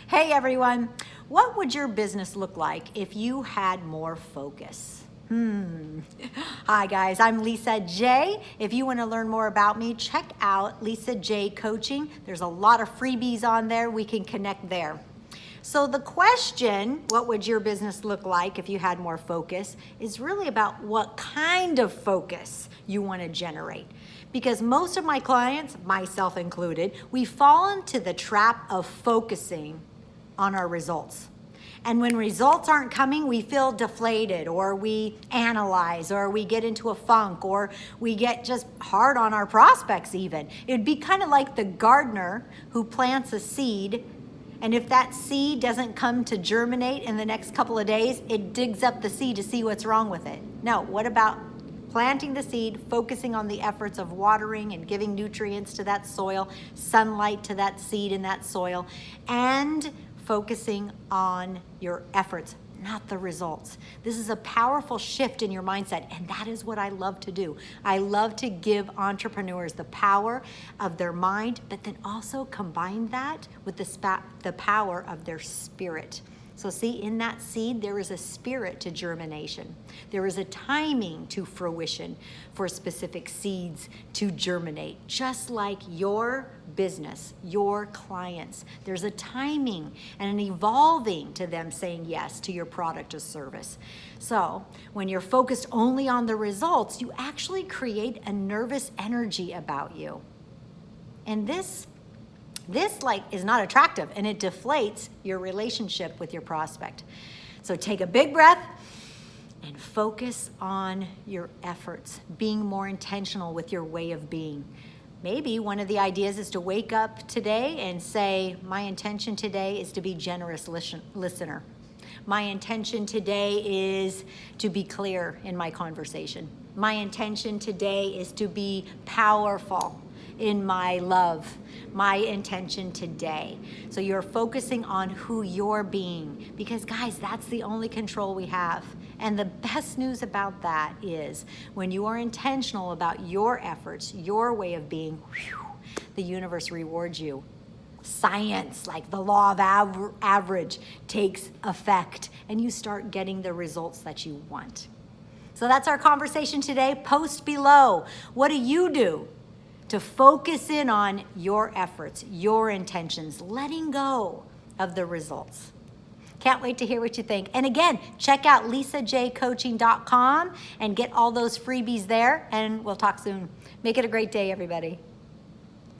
Hey everyone, what would your business look like if you had more focus? Hi guys, I'm Lisa J. If you want to learn more about me, check out Lisa J Coaching. There's a lot of freebies on there. We can connect there. So the question, what would your business look like if you had more focus, is really about what kind of focus you want to generate. Because most of my clients, myself included, we fall into the trap of focusing on our results. And when results aren't coming, we feel deflated, or we analyze, or we get into a funk, or we get just hard on our prospects even. It'd be kind of like the gardener who plants a seed, and if that seed doesn't come to germinate in the next couple of days, it digs up the seed to see what's wrong with it. No, what about planting the seed, focusing on the efforts of watering and giving nutrients to that soil, sunlight to that seed in that soil, and focusing on your efforts, not the results. This is a powerful shift in your mindset, and that is what I love to do. I love to give entrepreneurs the power of their mind, but then also combine that with the power of their spirit. So see, in that seed, there is a spirit to germination. There is a timing to fruition for specific seeds to germinate, just like your business, your clients. There's a timing and an evolving to them saying yes to your product or service. So when you're focused only on the results, you actually create a nervous energy about you. And this is not attractive, and it deflates your relationship with your prospect. So take a big breath and focus on your efforts, being more intentional with your way of being. Maybe one of the ideas is to wake up today and say, my intention today is to be generous listener. My intention today is to be clear in my conversation. My intention today is to be powerful in my love, my intention today. So you're focusing on who you're being, because guys, that's the only control we have. And the best news about that is when you are intentional about your efforts, your way of being, the universe rewards you. Science, like the law of average, takes effect, and you start getting the results that you want. So that's our conversation today. Post below. What do you do to focus in on your efforts, your intentions, letting go of the results? Can't wait to hear what you think. And again, check out lisajcoaching.com and get all those freebies there, and we'll talk soon. Make it a great day, everybody.